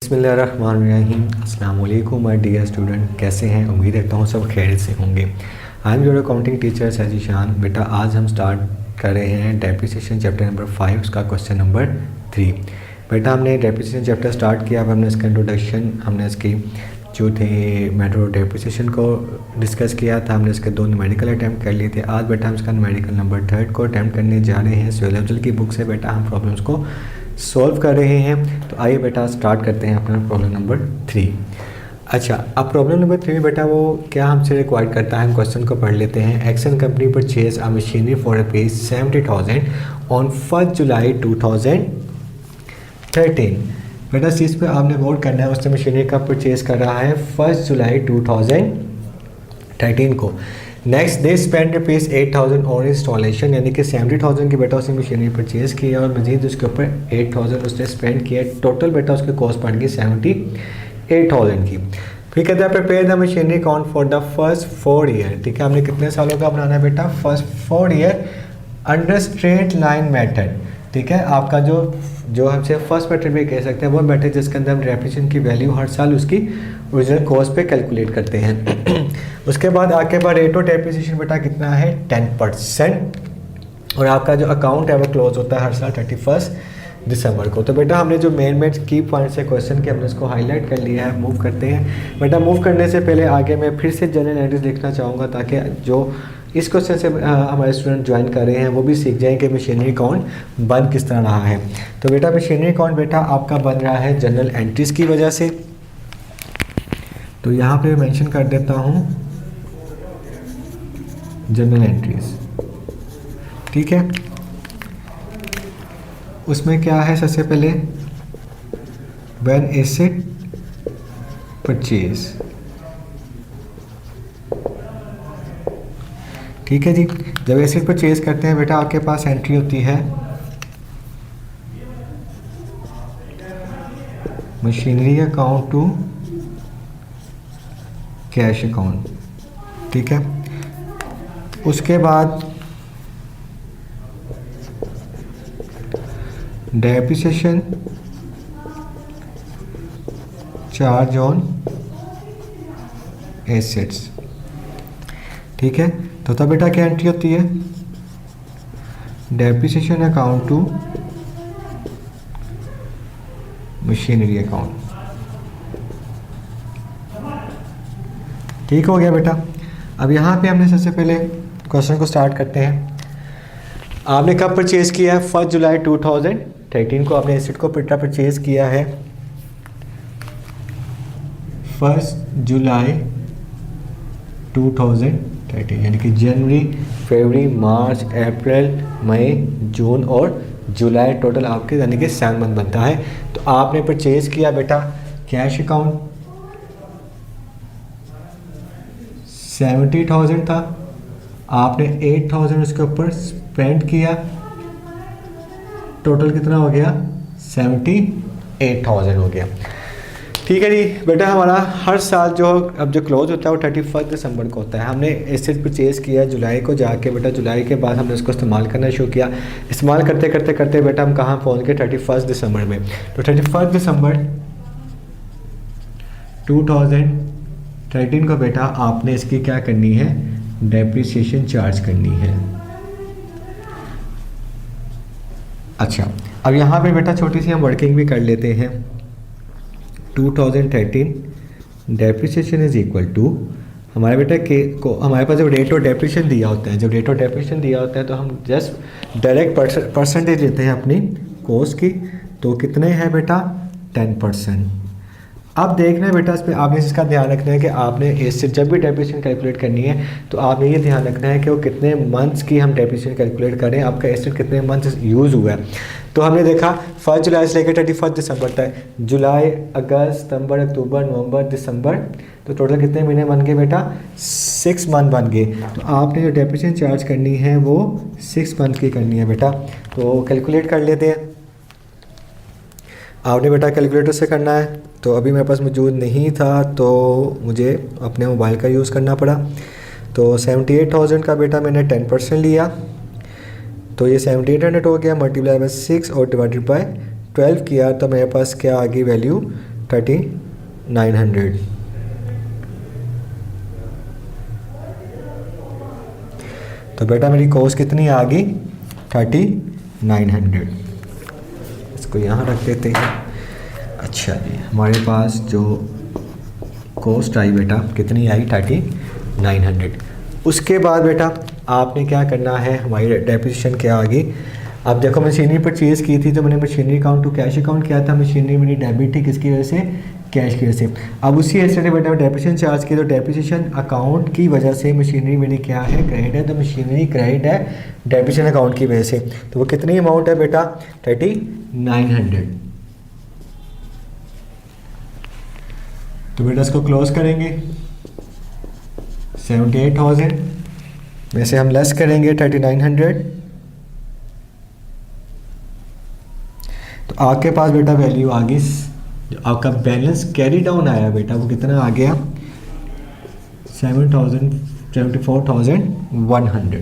बिस्मिल्लाहिर्रहमानिर्रहीम। अस्सलाम वालेकुम माय डियर स्टूडेंट, कैसे हैं? उम्मीद करता हूँ सब खैरियत से होंगे। I am your accounting teacher सजीशान। बेटा आज हम स्टार्ट कर रहे हैं डेप्रिसिएशन चैप्टर नंबर 5 उसका क्वेश्चन नंबर 3। बेटा हमने डेप्रिसिएशन चैप्टर स्टार्ट किया, अब हमने इसका इंट्रोडक्शन, हमने इसकी जो थे मैटर ऑफ डेप्रिसिएशन को डिस्कस किया था, हमने इसके 2 न्यूमेरिकल अटैम्प्ट कर लिए थे। आज बेटा हम इसका न्यूमेरिकल नंबर 3 को अटैम्प्ट करने जा रहे हैं। सोलह की बुक से बेटा हम प्रॉब्लम्स को सॉल्व कर रहे हैं। तो आइए बेटा स्टार्ट करते हैं अपना प्रॉब्लम नंबर 3। अच्छा, अब प्रॉब्लम नंबर 3 बेटा वो क्या हमसे रिक्वायर्ड करता है, हम क्वेश्चन को पढ़ लेते हैं। Action company purchase a machinery for ₹70,000 on 1 जुलाई 2013। बेटा इस चीज़ पे आपने वोट करना है, उसने मशीनरी का परचेज कर रहा है 1 जुलाई 2013 को। Next they spend ₹8,000 on installation, यानी कि 70,000 की बेटा उसने मशीनरी परचेज़ किया और मजीद उसके ऊपर 8,000 उसने स्पेंड किया। टोटल बेटा उसकी कॉस्ट पड़ गई 78,000 की। फिर कहता है prepare the machinery account for the first 4 year. ठीक है, हमने कितने सालों का बनाना है बेटा? First 4 year under straight line method. ठीक है, आपका जो हमसे फर्स्ट मेथड भी कह सकते हैं वो मेथड जिसके अंदर हम डेप्रिसिएशन की वैल्यू हर साल उसकी ओरिजिनल कॉस्ट पे कैलकुलेट करते हैं। उसके बाद आगे बाद रेट ऑफ डेप्रिसिएशन बेटा कितना है? 10%। और आपका जो अकाउंट है वो क्लोज होता है हर साल 31 दिसंबर को। तो बेटा हमने जो मेन की पॉइंट्स है क्वेश्चन के, हमने इसको हाईलाइट कर लिया है। मूव करते हैं बेटा। मूव करने से पहले आगे मैं फिर से जनरल एंट्रीज लिखना चाहूँगा ताकि जो इस क्वेश्चन से हमारे स्टूडेंट ज्वाइन कर रहे हैं वो भी सीख जाएं कि मशीनरी अकाउंट बन किस तरह रहा है। तो बेटा मशीनरी अकाउंट बेटा आपका बन रहा है जनरल एंट्रीज की वजह से। तो यहाँ पे मेंशन कर देता हूँ जनरल एंट्रीज। ठीक है, उसमें क्या है? सबसे पहले व्हेन एसेट परचेज। ठीक है जी, जब एसेट परचेज करते हैं बेटा आपके पास एंट्री होती है machinery account to cash account. ठीक है, उसके बाद डेप्रिसिएशन चार्ज ऑन एसेट्स। ठीक है, तो तब बेटा क्या एंट्री होती है? Depreciation account to machinery account. ठीक हो गया बेटा। अब यहाँ पे हमने सबसे पहले क्वेश्चन को स्टार्ट करते हैं। आपने कब परचेज किया है? 1 जुलाई 2013 को आपने एसेट को परचेज किया है 1 जुलाई 2013, यानी कि जनवरी, फरवरी, मार्च, अप्रैल, मई, जून और जुलाई टोटल आपके यानी कि 7 मंथ बनता है। तो आपने परचेज किया बेटा कैश अकाउंट 70,000 था, आपने 8,000 उसके ऊपर स्पेंड किया, टोटल कितना हो गया? 78,000 हो गया। ठीक है जी बेटा, हमारा हर साल जो क्लोज होता है वो 31 दिसंबर को होता है। हमने एसेट परचेज़ किया जुलाई को जाके बेटा, जुलाई के बाद हमने उसको इस्तेमाल करना शुरू किया। इस्तेमाल करते करते करते बेटा हम कहाँ पहुँच गए? 31 दिसंबर में। तो 31 दिसंबर 2013 को बेटा आपने इसकी क्या करनी है? डेप्रिसिएशन चार्ज करनी है। अच्छा, अब यहाँ पे बेटा छोटी सी हम वर्किंग भी कर लेते हैं। 2013 डेप्रिसिएशन इज इक्वल टू हमारे बेटा के को हमारे पास जब रेट ऑफ डेप्रिसिएशन दिया होता है, तो हम जस्ट डायरेक्ट परसेंटेज लेते हैं अपनी कॉस्ट की। तो कितने हैं बेटा? 10%। अब देखना है बेटा इस पर आपने इसका ध्यान रखना है कि आपने इससे जब भी डेप्रिसिएशन कैलकुलेट करनी है तो आपने ये ध्यान रखना है कि वो कितने मंथ्स की हम डेप्रिसिएशन कैलकुलेट करें, आपका एसेट कितने मंथ्स यूज़ हुआ है। तो हमने देखा 1 जुलाई से लेकर 31 दिसंबर तक, जुलाई, अगस्त, सितंबर, अक्टूबर, नवंबर, दिसंबर, तो टोटल कितने महीने बन गए बेटा? 6 मंथ बन गए। तो आपने जो डेप्रिसिएशन चार्ज करनी है वो 6 मंथ की करनी है बेटा। तो कैलकुलेट कर लेते हैं। आपने बेटा कैलकुलेटर से करना है, तो अभी मेरे पास मौजूद नहीं था तो मुझे अपने मोबाइल का यूज़ करना पड़ा। तो 78,000 का बेटा मैंने 10% लिया, तो ये 7800 हो गया, मल्टीप्लाई बाय 6 और डिवाइडेड बाय 12 किया तो मेरे पास क्या आ गई वैल्यू? 3900। तो बेटा मेरी कॉस्ट कितनी आ गई 3900। इसको यहाँ रख देते हैं। अच्छा जी, हमारे पास जो कॉस्ट आई बेटा कितनी आई 3900। उसके बाद बेटा आपने क्या करना है, हमारी डेप्रिसिएशन क्या आ गई। अब देखो मशीनरी परचेज़ की थी तो मैंने machinery account to cash account किया था। मशीनरी मेरी डेबिट थी किसकी वजह से, कैश की वजह से। अब उसी एसेट ने बेटा डेप्रिसिएशन चार्ज की, तो डेप्रिसिएशन अकाउंट की वजह से मशीनरी मेरी क्या है, क्रेडिट है। तो मशीनरी क्रेडिट है डेप्रिसिएशन अकाउंट की वजह से। तो वो कितनी अमाउंट है बेटा 3900। तो बेटा इसको क्लोज करेंगे 78,000 में से हम लेस करेंगे 3900। तो आपके पास बेटा वैल्यू आ गई, जो आपका बैलेंस कैरी डाउन आया बेटा वो कितना आ गया 74,100।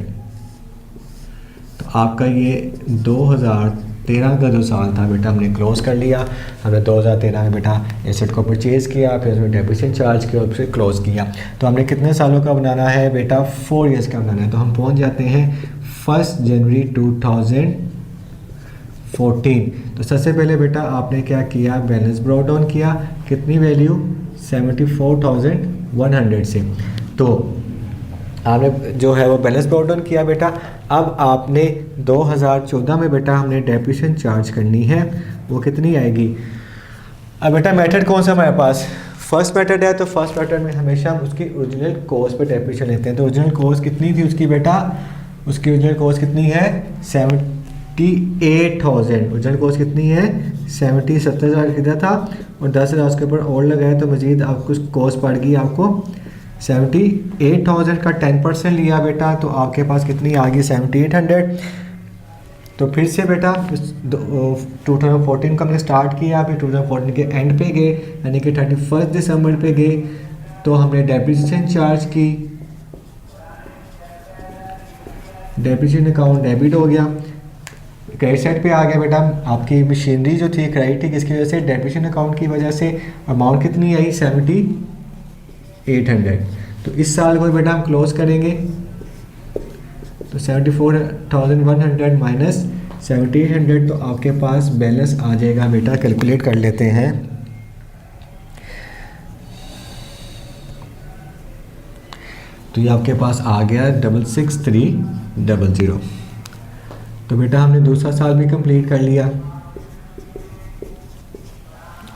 तो आपका ये 2013 का जो साल था बेटा हमने क्लोज कर लिया। हमने 2013 में बेटा एसेट को परचेज़ किया, फिर उसमें डेप्रिसिएशन चार्ज किया और फिर क्लोज किया। तो हमने कितने सालों का बनाना है बेटा, 4 ईयर्स का बनाना है। तो हम पहुंच जाते हैं 1 जनवरी 2014। तो सबसे पहले बेटा आपने क्या किया, बैलेंस ब्रॉट डाउन किया, कितनी वैल्यू 74,100 से। तो आपने जो है वो बैलेंस ब्रॉट डाउन किया बेटा। अब आपने 2014 में बेटा हमने डेप्रिसिएशन चार्ज करनी है, वो कितनी आएगी। अब बेटा मेथड कौन सा हमारे पास, फर्स्ट मेथड है। तो फर्स्ट मेथड में हमेशा हम उसकी ओरिजिनल कॉस्ट पे डेप्रिसिएशन लेते हैं। तो ओरिजिनल कॉस्ट कितनी थी उसकी बेटा, उसकी ओरिजिनल कॉस्ट कितनी है 78,000। ओरिजिनल कॉस्ट कितनी है 70,000 खरीदा था और 10,000 उसके ऊपर और लगाया, तो मजीद आपको कॉस्ट पड़ गई आपको 78,000 का 10% लिया बेटा, तो आपके पास कितनी आ गई 7800। तो फिर से बेटा 2014 का हमने स्टार्ट किया, फिर 2014 के एंड पे गए यानी कि 31 दिसंबर पे गए, तो हमने डेप्रिसिएशन चार्ज की, डेप्रिसिएशन अकाउंट डेबिट हो गया। क्रेडिट साइड पे आ गया बेटा, आपकी मशीनरी जो थी क्रेडिट थी किसकी वजह से, डेप्रिसिएशन अकाउंट की वजह से। अमाउंट कितनी आई 7800। तो इस साल को बेटा हम क्लोज करेंगे, तो 74,100 माइनस 7800, तो आपके पास बैलेंस आ जाएगा बेटा, कैलकुलेट कर लेते हैं। तो ये आपके पास आ गया 66,300। तो बेटा हमने दूसरा साल भी कंप्लीट कर लिया।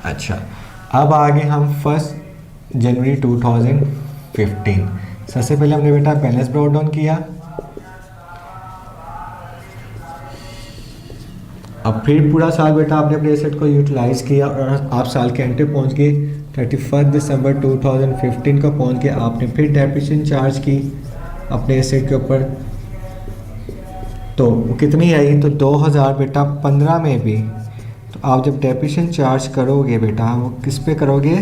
अच्छा, अब आगे हम 1 जनवरी 2015। सबसे पहले हमने बेटा बैलेंस ब्रॉट डाउन किया। अब फिर पूरा साल बेटा आपने अपने एसेट को यूटिलाइज किया और आप साल के एंड पे पहुंच गए 31 दिसंबर 2015 को पहुंच गए। आपने फिर डेप्रिसिएशन चार्ज की अपने एसेट के ऊपर, तो वो कितनी आई, तो 2000 बेटा 15 में भी। तो आप जब डेप्रिसिएशन चार्ज करोगे बेटा वो किस पे करोगे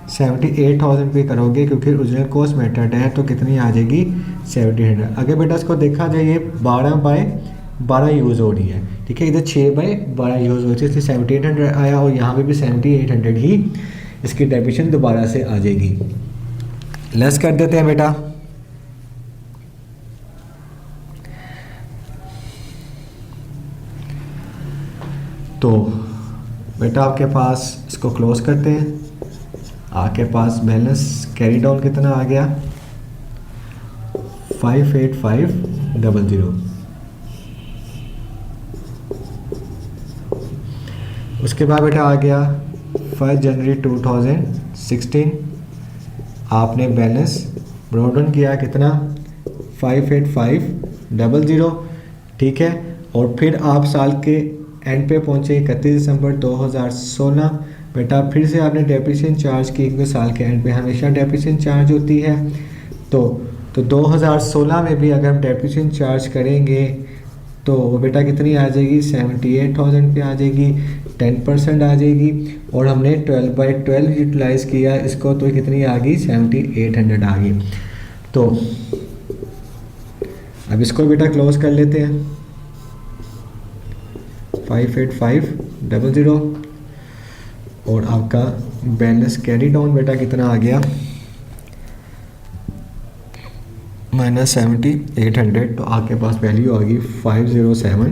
78,000 पे करोगे, क्योंकि ओरिजिनल कॉस्ट मेथड है। तो कितनी आ जाएगी 1700। अगर बेटा इसको देखा जाए ये 12/12 यूज़ हो रही है, ठीक है, इधर 6/12 यूज़ हो रही है, इसलिए 1700 आया और यहाँ पे भी 7800 ही इसकी डेप्रिसिएशन दोबारा से आ जाएगी। लेस कर देते हैं बेटा। तो बेटा आपके पास इसको क्लोज करते हैं, आपके पास बैलेंस कैरी डाउन कितना आ गया 58,500। उसके बाद बेटा आ गया 1 जनवरी 2016। आपने बैलेंस ब्रॉट डाउन किया कितना 58,500, ठीक है। और फिर आप साल के एंड पे पहुंचे 31 दिसंबर 2016। बेटा फिर से आपने डेप्रिसिएशन चार्ज की, क्योंकि साल के एंड पे हमेशा डेप्रिसिएशन चार्ज होती है। तो 2016 में भी अगर हम डेप्रिसिएशन चार्ज करेंगे तो वो बेटा कितनी आ जाएगी 78,000 पे आ जाएगी, 10% आ जाएगी। और हमने 12/12 यूटिलाइज़ किया इसको, तो कितनी आ गई 7800 आ गई। तो अब इसको बेटा क्लोज कर लेते हैं 58,500। और आपका बैलेंस कैरी डाउन बेटा कितना आ गया, -70,800। तो आपके पास वैल्यू आ गई 50700।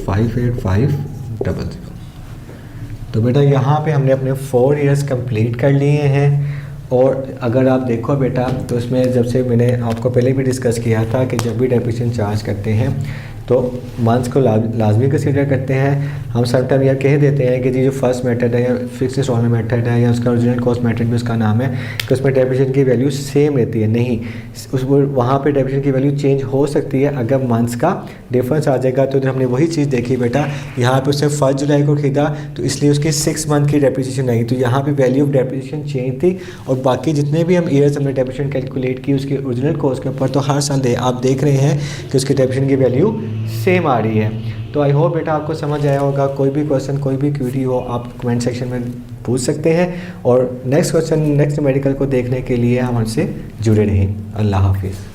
58500। तो बेटा यहाँ पे हमने अपने 4 इयर्स कंप्लीट कर लिए हैं। और अगर आप देखो बेटा तो इसमें जब से मैंने आपको पहले भी डिस्कस किया था कि जब भी डेप्रिसिएशन चार्ज करते हैं तो मंथ्स को लाजमी कंसीडर करते हैं। हम समटाइम यह कह देते हैं कि जी जो फर्स्ट मेथड है या फिक्स इंस्टॉलमेंट मेथड है या उसका ओरिजिनल कॉस्ट मेथड भी उसका नाम है कि उसमें डेप्रिसिएशन की वैल्यू सेम रहती है। नहीं, उस वहाँ पे डेप्रिसिएशन की वैल्यू चेंज हो सकती है। अगर मंथ्स का डिफरेंस आ जाएगा तो हमने वही चीज़ देखी बेटा, यहाँ पे उसने 1 जुलाई को खरीदा तो इसलिए उसकी 6 मंथ की डेप्रिसिएशन आई, तो यहाँ पे वैल्यू ऑफ डेप्रिसिएशन चेंज थी। और बाकी जितने भी हम ईयर्स हमने डेप्रिसिएशन कैलकुलेट की उसके ओरिजिनल कॉस्ट के ऊपर, तो हर साल आप देख रहे हैं कि उसकी डेप्रिसिएशन की वैल्यू सेम आ रही है। तो आई होप बेटा आपको समझ आया होगा। कोई भी क्वेश्चन कोई भी क्वेरी हो आप कमेंट सेक्शन में पूछ सकते हैं। और नेक्स्ट क्वेश्चन नेक्स्ट मेडिकल को देखने के लिए हम हमसे जुड़े रहें। अल्लाह हाफिज़।